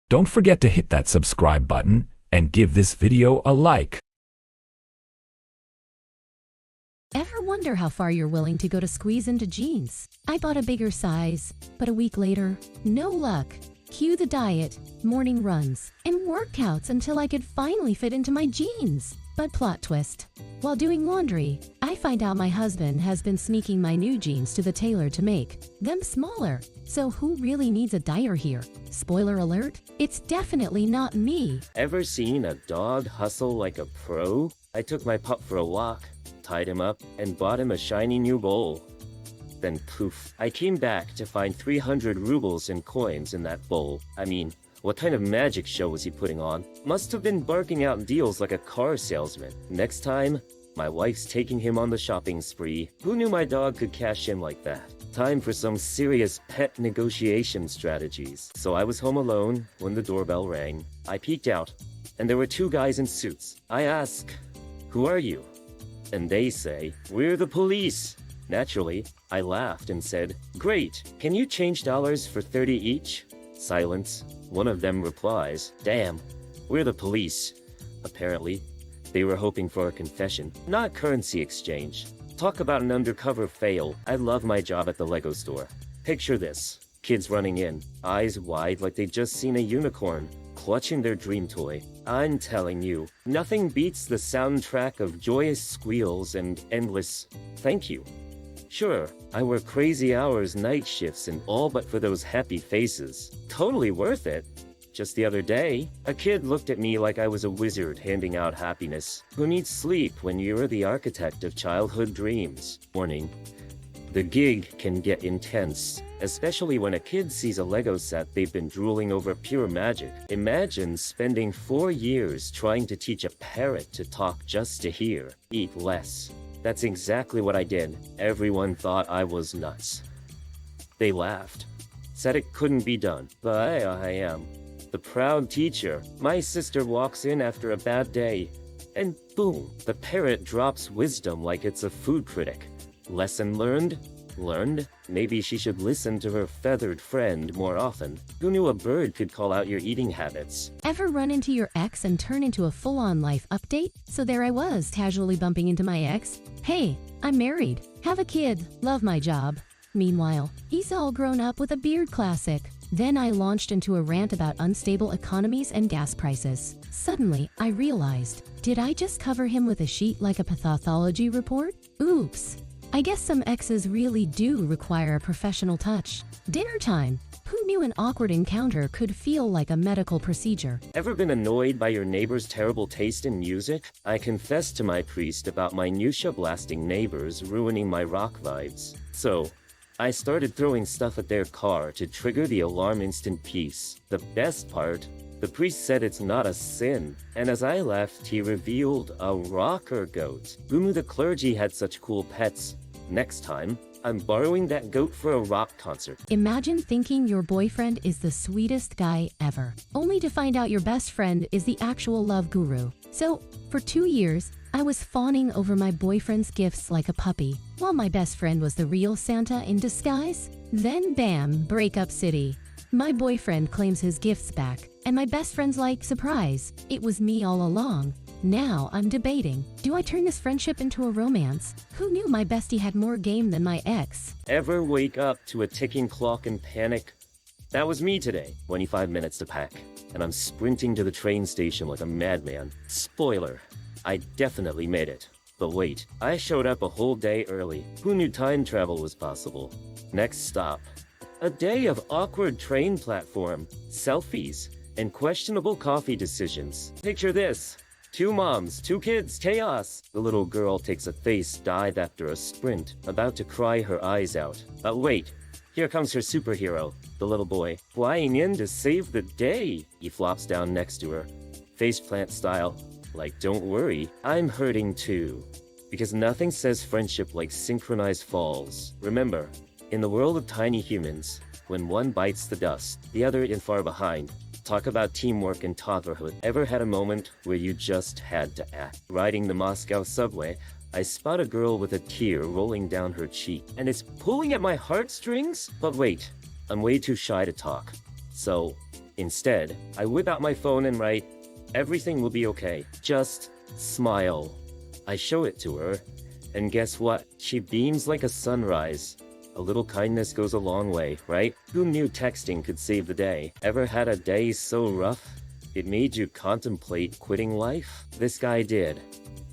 Don't forget to hit that subscribe button and give this video a like. Ever wonder how far you're willing to go to squeeze into jeans? I bought a bigger size, but a week later, no luck. Cue the diet, morning runs, and workouts until I could finally fit into my jeans. But plot twist. While doing laundry, I find out my husband has been sneaking my new jeans to the tailor to make them smaller. So who really needs a dyer here? Spoiler alert, it's definitely not me. Ever seen a dog hustle like a pro? I took my pup for a walk, tied him up, and bought him a shiny new bowl. Then poof, I came back to find 300 rubles in coins in that bowl. I mean, what kind of magic show was he putting on? Must have been barking out deals like a car salesman. Next time, my wife's taking him on the shopping spree. Who knew my dog could cash in like that? Time for some serious pet negotiation strategies. So I was home alone when the doorbell rang. I peeked out, and there were two guys in suits. I ask, "Who are you?" And they say, "We're the police." Naturally, I laughed and said, "Great, can you change dollars for 30 each?" Silence. One of them replies, "Damn, we're the police." Apparently, they were hoping for a confession, not currency exchange. Talk about an undercover fail. I love my job at the Lego store. Picture this. Kids running in, eyes wide like they'd just seen a unicorn, clutching their dream toy. I'm telling you, nothing beats the soundtrack of joyous squeals and endless "thank you." Sure, I work crazy hours, night shifts, and all but for those happy faces. Totally worth it. Just the other day, a kid looked at me like I was a wizard handing out happiness. Who needs sleep when you're the architect of childhood dreams? Warning, the gig can get intense, especially when a kid sees a Lego set they've been drooling over pure magic. Imagine spending 4 years trying to teach a parrot to talk just to hear. Eat less. That's exactly what I did. Everyone thought I was nuts. They laughed, said it couldn't be done, but I am. The proud teacher. My sister walks in after a bad day, and boom, the parrot drops wisdom like it's a food critic. Lesson learned? Learned? Maybe she should listen to her feathered friend more often. Who knew a bird could call out your eating habits? Ever run into your ex and turn into a full-on life update? So there I was, casually bumping into my ex. "Hey, I'm married, have a kid, love my job." Meanwhile, he's all grown up with a beard classic. Then I launched into a rant about unstable economies and gas prices. Suddenly, I realized, did I just cover him with a sheet like a pathology report? Oops. I guess some exes really do require a professional touch. Dinner time. Who knew an awkward encounter could feel like a medical procedure? Ever been annoyed by your neighbor's terrible taste in music? I confessed to my priest about my minutia-blasting neighbors ruining my rock vibes. So, I started throwing stuff at their car to trigger the alarm instant peace. The best part, the priest said it's not a sin, and as I left, he revealed a rocker goat. Who knew the clergy had such cool pets? Next time, I'm borrowing that goat for a rock concert. Imagine thinking your boyfriend is the sweetest guy ever, only to find out your best friend is the actual love guru. So, for 2 years, I was fawning over my boyfriend's gifts like a puppy, while my best friend was the real Santa in disguise. Then bam, breakup city. My boyfriend claims his gifts back, and my best friend's like, "Surprise, it was me all along." Now I'm debating, do I turn this friendship into a romance? Who knew my bestie had more game than my ex? Ever wake up to a ticking clock and panic? That was me today. 25 minutes to pack, and I'm sprinting to the train station like a madman. Spoiler, I definitely made it. But wait, I showed up a whole day early. Who knew time travel was possible? Next stop. A day of awkward train platform, selfies, and questionable coffee decisions. Picture this. 2 moms, 2 kids, chaos. The little girl takes a face dive after a sprint, about to cry her eyes out. But wait, here comes her superhero, the little boy, flying in to save the day. He flops down next to her, faceplant style, like, "Don't worry, I'm hurting too." Because nothing says friendship like synchronized falls. Remember, in the world of tiny humans, when one bites the dust, the other is far behind. Talk about teamwork and toddlerhood. Ever had a moment where you just had to act? Riding the Moscow subway, I spot a girl with a tear rolling down her cheek, and it's pulling at my heartstrings? But wait, I'm way too shy to talk. So, Instead, I whip out my phone and write, "Everything will be okay. Just smile." I show it to her, and guess what? She beams like a sunrise. A little kindness goes a long way, right? Who knew texting could save the day? Ever had a day so rough it made you contemplate quitting life? This guy did.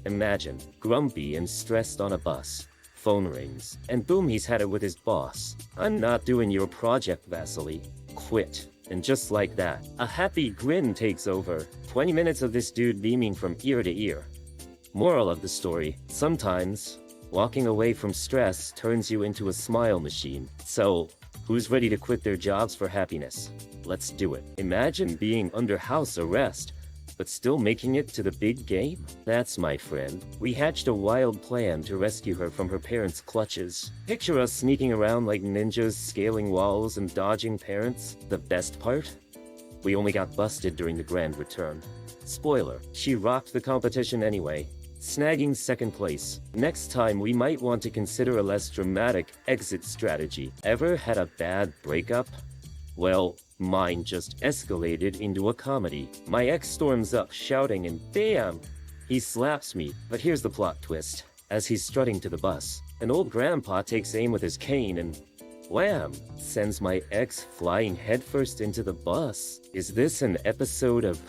Imagine, grumpy and stressed on a bus. Phone rings, and boom, he's had it with his boss. "I'm not doing your project, Vasily. Quit." And just like that, a happy grin takes over. 20 minutes of this dude beaming from ear to ear. Moral of the story, sometimes walking away from stress turns you into a smile machine. So, who's ready to quit their jobs for happiness? Let's do it. Imagine being under house arrest, but still making it to the big game? That's my friend. We hatched a wild plan to rescue her from her parents' clutches. Picture us sneaking around like ninjas, scaling walls and dodging parents. The best part? We only got busted during the grand return. Spoiler, she rocked the competition anyway, snagging second place. Next time, we might want to consider a less dramatic exit strategy. Ever had a bad breakup? Well, mine just escalated into a comedy. My ex storms up shouting and bam! He slaps me. But here's the plot twist. As he's strutting to the bus, an old grandpa takes aim with his cane and wham! Sends my ex flying headfirst into the bus. Is this an episode of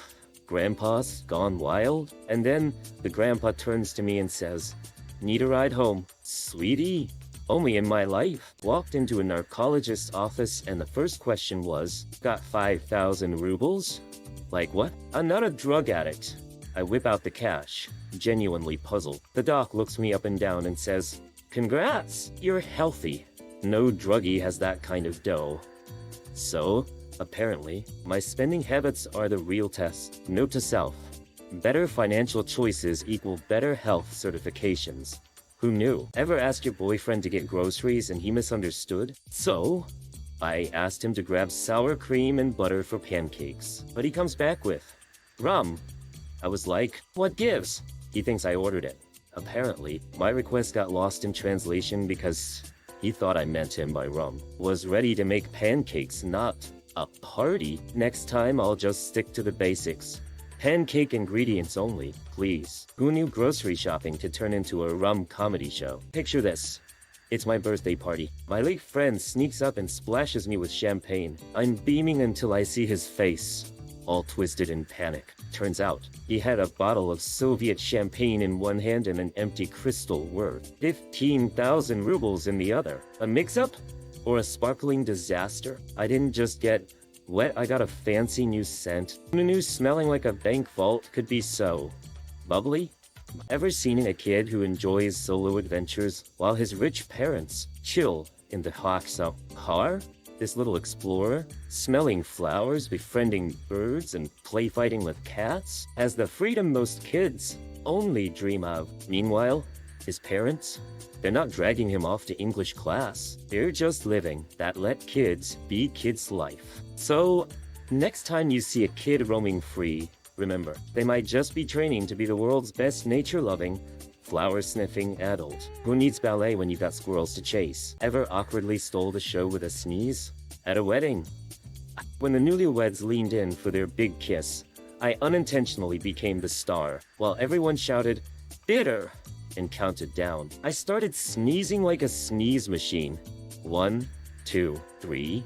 Grandpa's Gone Wild? And then the grandpa turns to me and says, "Need a ride home, sweetie?" Only in my life. Walked into a narcologist's office and the first question was, "Got 5,000 rubles?" Like what? I'm not a drug addict. I whip out the cash, genuinely puzzled. The doc looks me up and down and says, "Congrats, you're healthy." No druggie has that kind of dough. So, apparently, my spending habits are the real test. Note to self: better financial choices equal better health certifications. Who knew? Ever ask your boyfriend to get groceries and he misunderstood? So, I asked him to grab sour cream and butter for pancakes, but he comes back with rum. I was like, "What gives?" He thinks I ordered it. Apparently, my request got lost in translation because he thought I meant him by rum. Was ready to make pancakes, not a party. Next time, I'll just stick to the basics. Pancake ingredients only, please. Who knew grocery shopping could turn into a rum comedy show? Picture this. It's my birthday party. My late friend sneaks up and splashes me with champagne. I'm beaming until I see his face, all twisted in panic. Turns out, he had a bottle of Soviet champagne in one hand and an empty crystal worth 15,000 rubles in the other. A mix-up? Or a sparkling disaster? I didn't just get wet, I got a fancy new scent. Who knew smelling like a bank vault could be so bubbly? Ever seen a kid who enjoys solo adventures while his rich parents chill in the Hoxo car? This little explorer, smelling flowers, befriending birds, and play fighting with cats, has the freedom most kids only dream of. Meanwhile, his parents, they're not dragging him off to English class. They're just living that let kids be kids' life. So, next time you see a kid roaming free, remember, they might just be training to be the world's best nature-loving, flower-sniffing adult. Who needs ballet when you've got squirrels to chase? Ever awkwardly stole the show with a sneeze? At a wedding? When the newlyweds leaned in for their big kiss, I unintentionally became the star, while everyone shouted, "Bitter!" and counted down. I started sneezing like a sneeze machine. 1, 2, 3.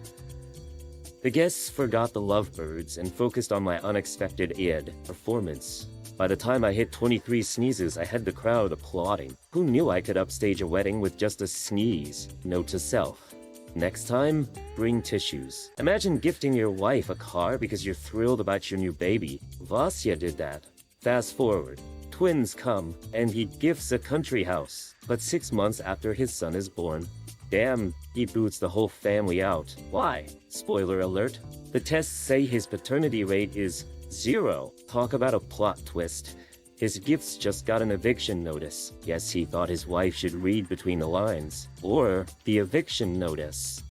The guests forgot the lovebirds and focused on my unexpected performance. By the time I hit 23 sneezes, I had the crowd applauding. Who knew I could upstage a wedding with just a sneeze? Note to self: next time, bring tissues. Imagine gifting your wife a car because you're thrilled about your new baby. Vasya did that. Fast forward. Twins come, and he gifts a country house. But 6 months after his son is born, damn, he boots the whole family out. Why? Spoiler alert. The tests say his paternity rate is 0. Talk about a plot twist. His gifts just got an eviction notice. Guess he thought his wife should read between the lines. Or the eviction notice.